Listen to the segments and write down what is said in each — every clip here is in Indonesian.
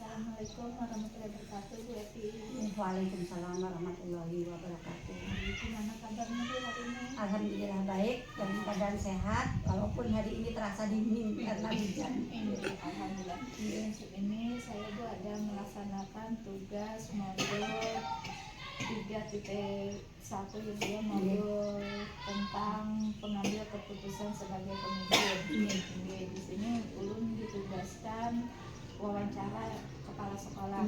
Assalamualaikum warahmatullahi wabarakatuh, Bu Eti. Waalaikumsalam warahmatullahi wabarakatuh. Gimana kabarnya Bu hari ini? Alhamdulillah baik, dalam keadaan sehat. Walaupun hari ini terasa dingin karena hujan. Alhamdulillah. Ini saya Bu ada melaksanakan tugas modul 3.1 ya, modul tentang pengambil keputusan sebagai pemimpin. Di sini ulun ditugaskan wawancara kepala sekolah.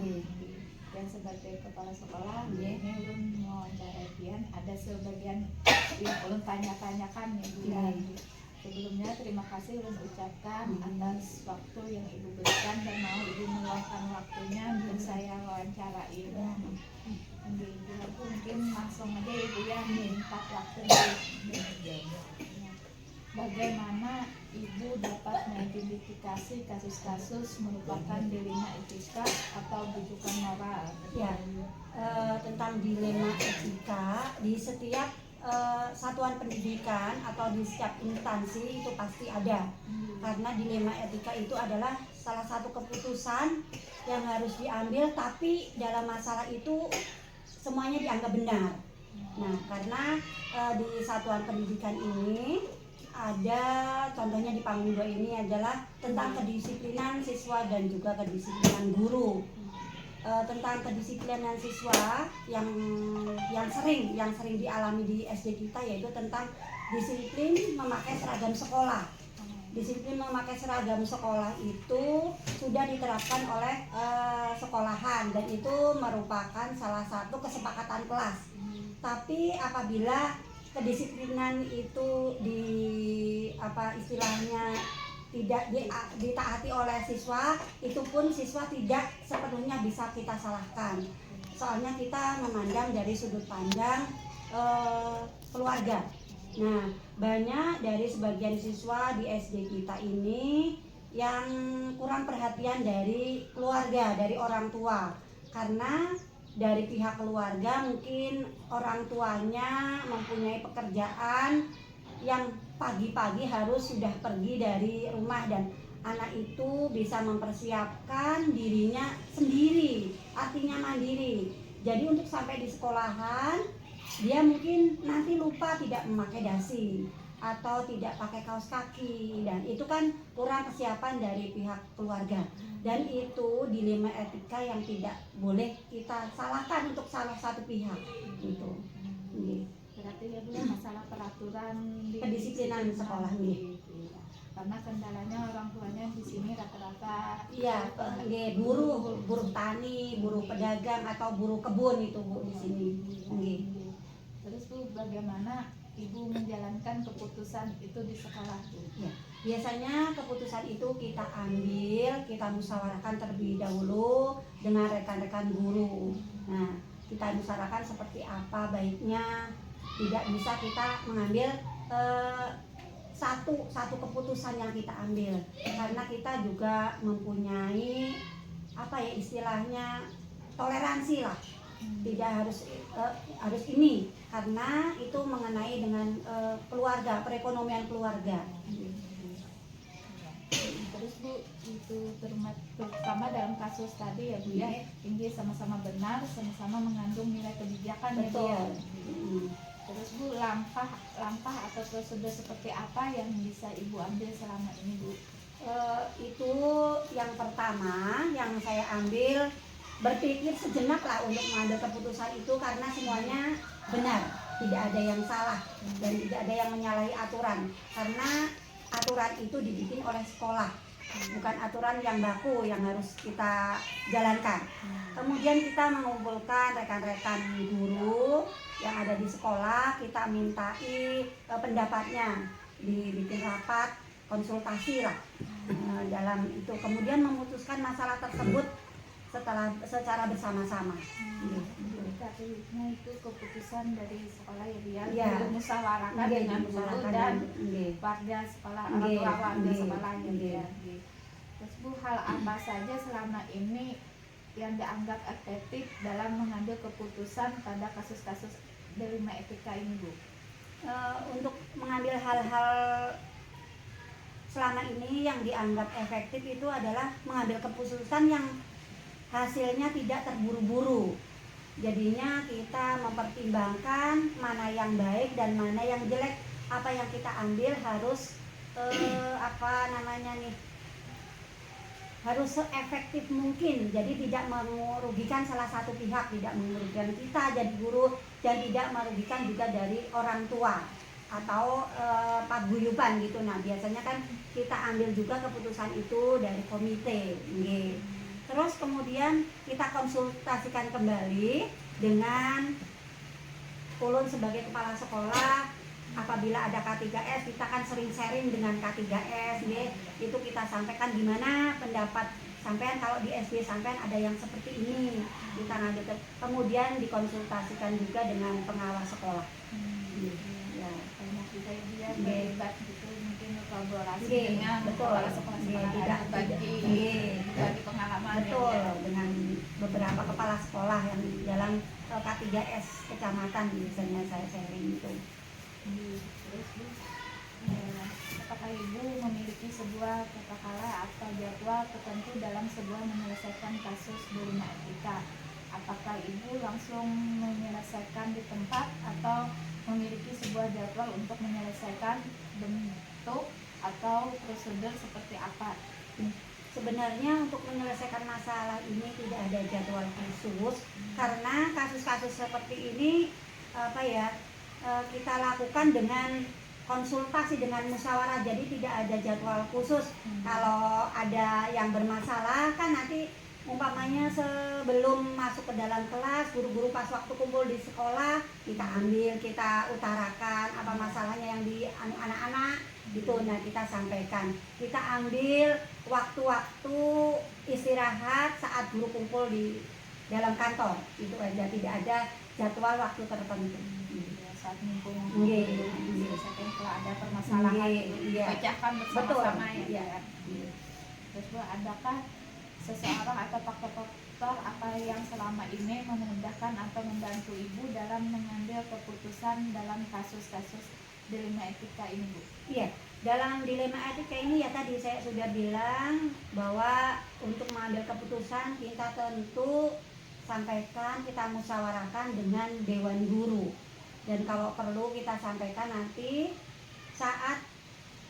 Dan sebagai kepala sekolah ini ulun mewawancarai pian, ada sebagian yang ulun tanya-tanyakan ya Bu ya. Sebelumnya terima kasih ulun ucapkan atas waktu yang Ibu berikan dan mau Ibu meluangkan waktunya untuk saya wawancarai. Mungkin langsung aja Ibu ya, minta waktu. Bagaimana Ibu dapat mengidentifikasi kasus-kasus merupakan dilema etika atau bujukan moral? Ya, tentang dilema etika di setiap satuan pendidikan atau di setiap instansi itu pasti ada. Karena dilema etika itu adalah salah satu keputusan yang harus diambil, tapi dalam masalah itu semuanya dianggap benar. Nah, karena di satuan pendidikan ini ada contohnya di panggung 2 ini adalah tentang kedisiplinan siswa dan juga kedisiplinan guru. Tentang kedisiplinan siswa yang sering dialami di SD kita yaitu tentang disiplin memakai seragam sekolah. Disiplin memakai seragam sekolah itu sudah diterapkan oleh sekolahan dan itu merupakan salah satu kesepakatan kelas. Tapi apabila kedisiplinan itu istilahnya tidak ditaati oleh siswa, itu pun siswa tidak sepenuhnya bisa kita salahkan. Soalnya kita memandang dari sudut pandang keluarga. Nah, banyak dari sebagian siswa di SD kita ini yang kurang perhatian dari keluarga, dari orang tua. Karena dari pihak keluarga mungkin orang tuanya mempunyai pekerjaan yang pagi-pagi harus sudah pergi dari rumah dan anak itu bisa mempersiapkan dirinya sendiri, artinya mandiri. Jadi untuk sampai di sekolahan dia mungkin nanti lupa tidak memakai dasi atau tidak pakai kaos kaki, dan itu kan kurang kesiapan dari pihak keluarga. Dan itu dilema etika yang tidak boleh kita salahkan untuk salah satu pihak gitu. Berarti ya Bu, masalah peraturan di kedisiplinan sekolah nih. Karena kendalanya orang tuanya di sini rata-rata buruh tani, buruh pedagang atau buruh kebun itu Bu di sini. Terus Bu, bagaimana Ibu menjalankan keputusan itu di sekolah Bu? Ya, biasanya keputusan itu kita ambil, kita musyawarahkan terlebih dahulu dengan rekan-rekan guru. Nah, kita musyawarahkan seperti apa baiknya. Tidak bisa kita mengambil satu keputusan yang kita ambil, karena kita juga mempunyai istilahnya toleransi lah. Tidak harus ini, karena itu mengenai dengan keluarga, perekonomian keluarga. Terus Bu, itu terutama dalam kasus tadi ya Bu ya, ini sama-sama benar, sama-sama mengandung nilai kebijakan. Betul. Ya Bu ya. Terus Bu, langkah atau prosedur seperti apa yang bisa Ibu ambil selama ini Bu? Itu yang pertama yang saya ambil, berpikir sejenak lah untuk mengambil keputusan itu, karena semuanya benar, tidak ada yang salah dan tidak ada yang menyalahi aturan, karena aturan itu dibikin oleh sekolah, bukan aturan yang baku yang harus kita jalankan. Kemudian kita mengumpulkan rekan-rekan guru yang ada di sekolah, kita mintai pendapatnya, dibikin rapat konsultasi lah dalam itu, kemudian memutuskan masalah tersebut secara bersama-sama. Artinya itu keputusan dari sekolah ya, musyawarahkan dengan guru dan warga sekolah, warga sekolah ya. Terus Bu, hal apa saja selama ini yang dianggap efektif dalam mengambil keputusan pada kasus-kasus dilema etika ini Bu? Untuk mengambil hal-hal selama ini yang dianggap efektif itu adalah mengambil keputusan yang hasilnya tidak terburu-buru. Jadinya kita mempertimbangkan mana yang baik dan mana yang jelek. Apa yang kita ambil harus harus seefektif mungkin. Jadi tidak merugikan salah satu pihak, tidak merugikan kita jadi guru, dan tidak merugikan juga dari orang tua atau paguyuban gitu. Nah, biasanya kan kita ambil juga keputusan itu dari komite. Terus kemudian kita konsultasikan kembali dengan ulun sebagai kepala sekolah. Apabila ada K3S, kita kan sering sharing dengan K3S, itu kita sampaikan gimana pendapat sampean kalau di SD sampean ada yang seperti ini, kita ngambil. Kemudian dikonsultasikan juga dengan pengawas sekolah. Ya, banyak juga dia berdebat gitu, mungkin kolaborasi dengan betul, sekolah-sekolah tidak berbagi pengalaman. Betul, dengan beberapa kepala sekolah yang dalam K3S kecamatan biasanya saya sharing itu. Terus apakah Ibu memiliki sebuah katakanlah atau jadwal tertentu dalam sebuah menyelesaikan kasus Delima Etika? Apakah Ibu langsung menyelesaikan di tempat atau memiliki sebuah jadwal untuk menyelesaikan bentuk atau prosedur seperti apa? Sebenarnya untuk menyelesaikan masalah ini tidak ada jadwal khusus, karena kasus-kasus seperti ini kita lakukan dengan konsultasi, dengan musyawarah. Jadi tidak ada jadwal khusus. Kalau ada yang bermasalah kan nanti umpamanya sebelum masuk ke dalam kelas, guru-guru pas waktu kumpul di sekolah, kita ambil, kita utarakan apa masalahnya yang di anak-anak gitu. Nah, kita sampaikan, kita ambil waktu-waktu istirahat saat guru kumpul di dalam kantor, itu aja. Tidak ada jadwal waktu tertentu. Saat ngumpul selesaikan kalau ada permasalahan pecahkan bersama-sama. Terus Bu, adakah seseorang atau faktor-faktor apa yang selama ini memudahkan atau membantu Ibu dalam mengambil keputusan dalam kasus-kasus dilema etika ini, Bu? Iya, dalam dilema etika ini ya tadi saya sudah bilang bahwa untuk mengambil keputusan kita tentu sampaikan, kita musyawarahkan dengan Dewan Guru. Dan kalau perlu kita sampaikan nanti saat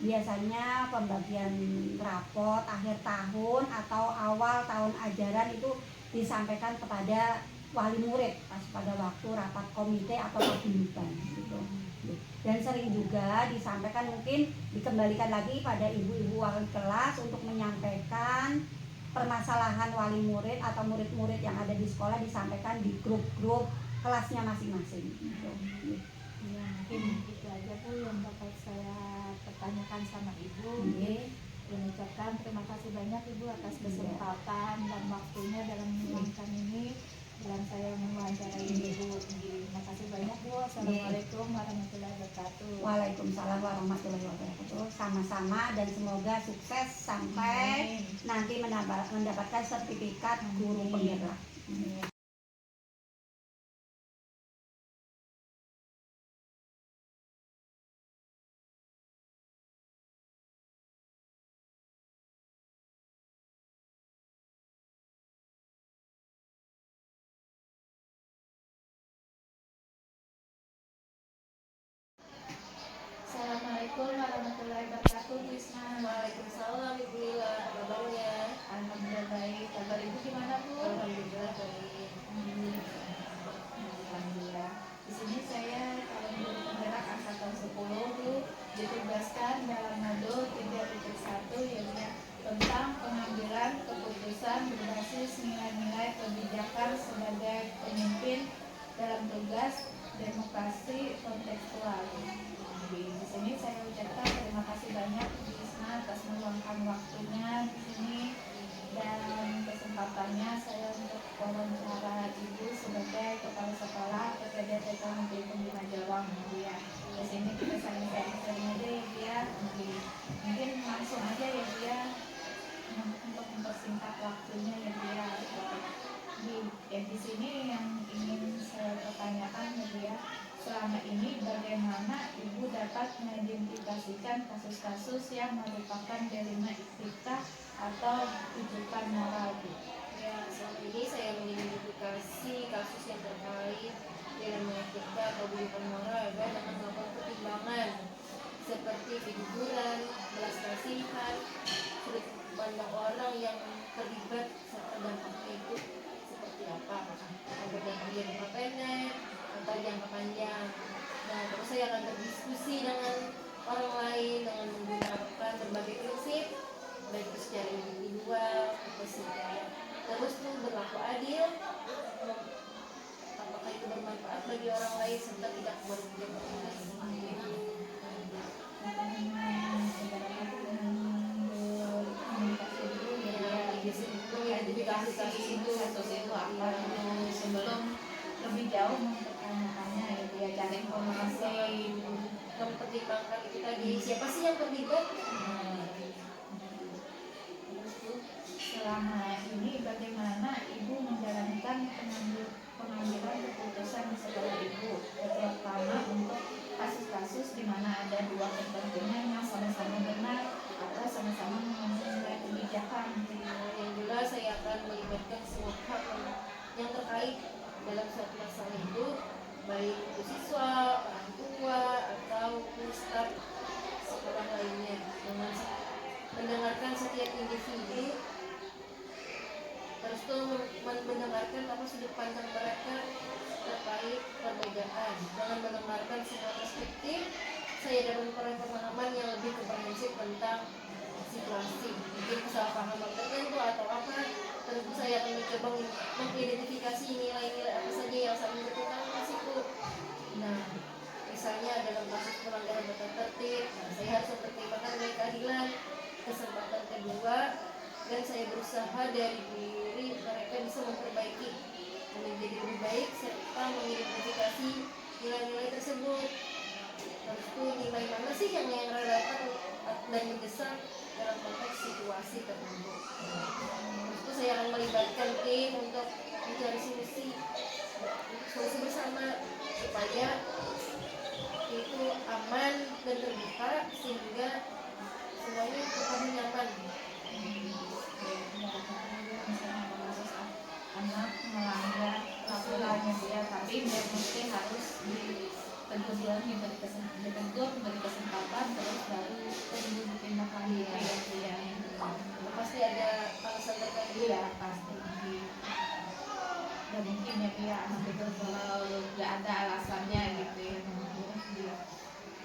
biasanya pembagian rapot akhir tahun atau awal tahun ajaran, itu disampaikan kepada wali murid pas pada waktu rapat komite atau paguyuban gitu. Dan sering juga disampaikan, mungkin dikembalikan lagi pada ibu-ibu wali kelas untuk menyampaikan permasalahan wali murid atau murid-murid yang ada di sekolah, disampaikan di grup-grup kelasnya masing-masing gitu. Ya, mungkin itu aja Bu yang dapat saya pertanyakan sama Ibu. Mengucapkan terima kasih banyak Ibu atas kesempatan dan waktunya dalam meluangkan ini dalam saya mewawancarai Ibu. Terima kasih banyak Bu. Assalamualaikum warahmatullahi wabarakatuh. Waalaikumsalam warahmatullahi wabarakatuh. Sama-sama, dan semoga sukses sampai nanti mendapatkan sertifikat guru penggerak. Assalamualaikum warahmatullahi wabarakatuh, Bu Isma. Waalaikumsalam Ibu Lila, kabarnya? Alhamdulillah baik. Kabar Ibu gimana Bu? Alhamdulillah baik. Alhamdulillah. Di sini saya calon guru penggerak angkatan 10 Bu, ditugaskan dalam modul 3.1 yaitu tentang pengambilan keputusan berbasis nilai-nilai kebijakan sebagai pemimpin dalam tugas demokrasi kontekstual. Di sini saya ucapkan terima kasih banyak Bu Isma atas meluangkan waktunya di sini dan kesempatannya saya untuk wawancara Ibu sebagai kepala sekolah PTD TK Negeri Pembina Jawang ya. Di sini kita sharing-sharing aja ya mungkin langsung aja ya dia untuk mempersingkat waktunya ya dia. Di sini yang ingin saya pertanyakan ya dia, selama ini bagaimana Ibu dapat mengidentifikasikan kasus-kasus yang merupakan dilema etika atau rujukan moral? Ya, selama ini berdiskusi dengan orang lain dengan menggunakan berbagai prinsip, baik itu secara individual atau secara terus tuh berlaku adil, apakah itu bermanfaat bagi orang lain serta tidak merugikan orang lain. Identifikasi kasus itu apa dulu sebelum lebih jauh mempertanyakannya gitu ya, cari informasi. Mempertimbangkan itu tadi, siapa sih yang terlibat? Selama ini bagaimana ibu menjalankan pengambilan keputusan di sekolah ibu, terutama untuk kasus-kasus di mana ada dua kepentingan yang sama-sama benar atau sama-sama mengambil kebijakan. Yang jelas saya akan melibatkan semua pihak yang terkait dalam suatu masalah itu, baik itu siswa, orang tua, atau staf sekolah lainnya, dengan mendengarkan setiap individu, terus tuh mendengarkan apa sudut pandang mereka terkait perbedaan. Dengan mendengarkan semua perspektif, saya dapat memperoleh pemahaman yang lebih komprehensif tentang situasi, mungkin kesalahpahaman tertentu atau apa. Terus saya akan mencoba mengidentifikasi nilai-nilai apa saja yang saling bertentangan di situ. Nah, misalnya dalam kasus pelanggaran tata tertib, saya harus mempertimbangkan nilai keadilan, kesempatan kedua, dan saya berusaha dari diri mereka bisa memperbaiki menjadi lebih baik serta mengidentifikasi nilai-nilai tersebut. Terus itu nilai mana sih yang relevan dan mendesak dalam konteks situasi tertentu. Terus itu saya akan melibatkan tim untuk mencari solusi bersama supaya itu aman dan terbuka sehingga semuanya tetap nyaman. Anak melanggar aturannya dia, tapi mesti harus ditegur dulu, ditegur, beri kesempatan, terus baru tunggu ditindaklanjuti ya. Pasti ada alasan tertentu Iya pasti. Dan mungkin ya dia anak itu kalau nggak ada alasannya gitu ya.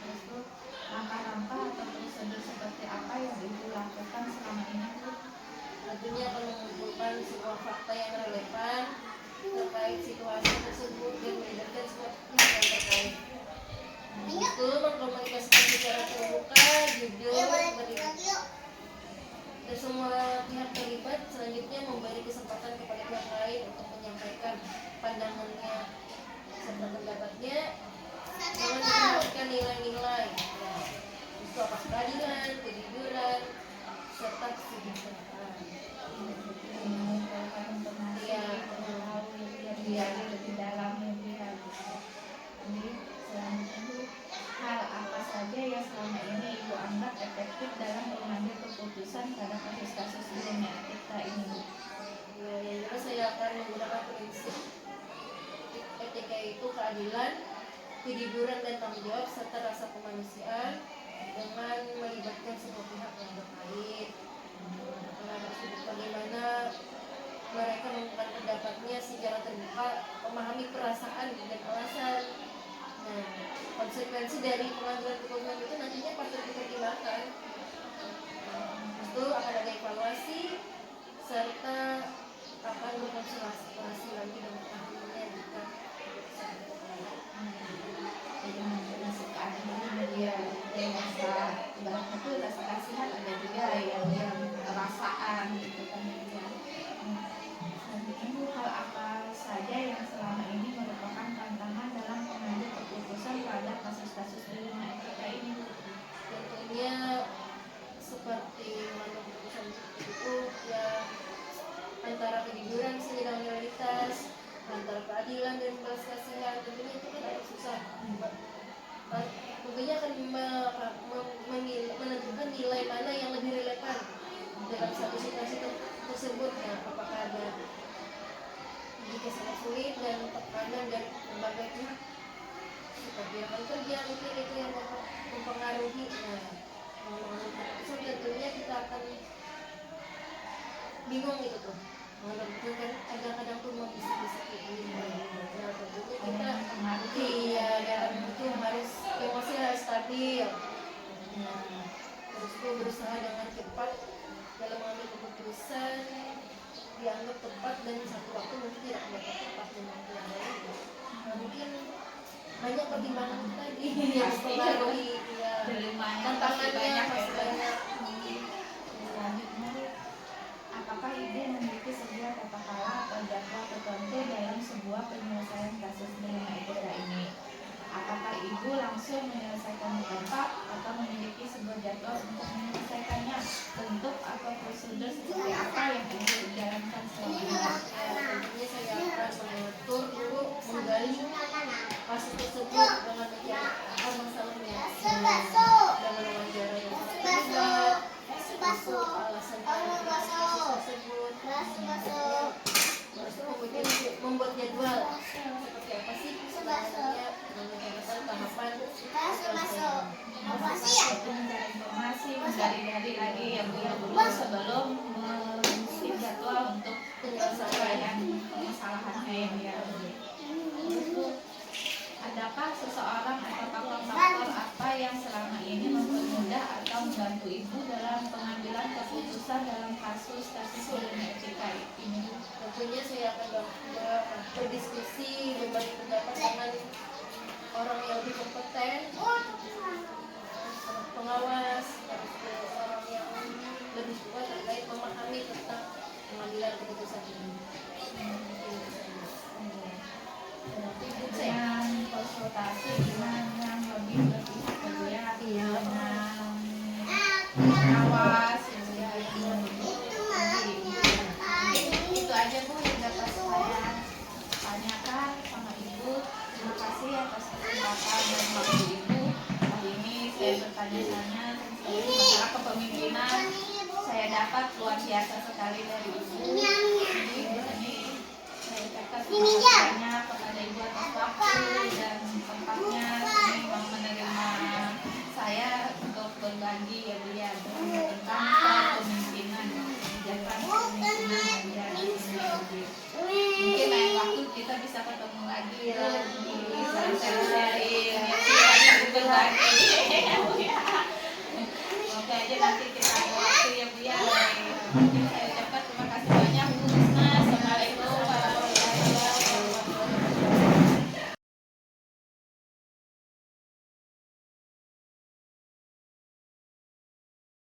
Terus tuh langkah-langkah atau prosedur seperti apa yang ibu lakukan selama ini tuh? tentunya akan mengumpulkan semua fakta yang relevan terkait situasi tersebut dan mendengarkan semua pihak yang terkait. Itu mengkomunikasikan secara terbuka, jujur, dan semua pihak terlibat selanjutnya memberi kesempatan kepada pihak lain untuk menyampaikan pandangannya serta pendapatnya dengan memperhatikan nilai-nilai, itu apa keadilan, kejujuran, serta kesejahteraan. Iya, lebih dalam lebih halus. Jadi selanjutnya hal apa saja yang selama ini ibu anggap efektif dalam mengambil keputusan pada kasus-kasus dunia kita ini, Bu? Ya, yang jelas saya akan menggunakan prinsip etika itu keadilan, kejujuran dan tanggung jawab serta rasa kemanusiaan dengan melibatkan semua pihak yang terkait. Bagaimana mereka mengungkapkan pendapatnya secara terbuka, memahami perasaan dan alasan. Nah, konsekuensi dari pengambilan keputusan itu nantinya patut dipertimbangkan. Itu akan ada evaluasi serta akan berkonsultasi lagi dengan ahlinya jika Jadi masuk ke keadilan dia rasa ibaratnya tuh rasa kasihan, ada juga yang perasaan gitu kan dia. Selanjutnya hal apa saja yang selama ini merupakan tantangan dalam pengambil keputusan pada kasus-kasus di rumah kita ini? tentunya seperti mengambil keputusan itu ya antara kejujuran sih dan realitas, antara keadilan dan belas kasihan, tentunya itu kan agak susah. Tentunya akan menentukan nilai mana yang lebih relevan dalam satu situasi tersebut. Nah, apakah ada jika sangat sulit dan tekanan dan berbagai pihak seperti rekan kerja mungkin itu yang mempengaruhi. Nah, mengambil keputusan tentunya kita akan bingung gitu tuh. Walaupun kan kadang-kadang tuh mau bisik-bisik gitu. Nah, tentunya kita iya dan itu harus emosi harus stabil. stabil. Nah, terus Bu berusaha dengan cepat dalam mengambil keputusan, dianggap tepat dan satu waktu mungkin tidak dapat tepat dengan yang lain. Nah, mungkin banyak pertimbangan tadi yang mempengaruhi ya, Delimanya pasti tantangannya banyak pasti ya. banyak. Selanjutnya, apakah ibu memiliki sebuah tata cara atau jadwal tertentu dalam sebuah penyelesaian kasus dilema etika ini? Apakah ibu langsung menyelesaikan di tempat atau memiliki sebuah jadwal untuk menyelesaikannya? Bentuk atau prosedur seperti apa yang ibu jalankan selama ini? Ya, tentunya saya akan mengatur dulu, menggali kasus tersebut dengan mencari akar masalahnya, dengan wawancara yang terlibat, untuk alasan kasus tersebut, terus membuat jadwal seperti apa sih sebenarnya mengenai tahapan penyelesaian. Itu mencari informasi, mencari lagi yang dulu sebelum mengisi jadwal untuk penyelesaian permasalahannya yang dia alami. Itu adakah seseorang atau faktor-faktor apa yang selama ini mempermudah atau membantu ibu dalam pengambilan keputusan dalam kasus-kasus dilema etika ini? Tentunya saya akan berdiskusi, berbagi pendapat dengan orang yang lebih kompeten, pengawas, harus ke orang yang lebih kuat terkait memahami tentang pengambilan keputusan ini. Dengan konsultasi dengan yang lebih berpihak ke dia, dengan pengawas ya, itu aja Bu yang dapat saya tanyakan sama ibu. Terima kasih atas kesempatan dan waktu ibu. Hari ini saya bertanya-tanya masalah kepemimpinan. Saya dapat luar biasa sekali dari ibu. Jadi di sini saya ucapkan terima kasih banyak kepada ibu atas waktu dan tempatnya ini mau menerima saya untuk berbagi ya Bu ya tentang kepemimpinan, kebijakan kepemimpinan yang ada di sini. Mungkin lain waktu kita bisa ketemu lagi ya di sharing ya berbagi ya Bu ya. Semoga aja nanti kita ada waktu ya Bu ya.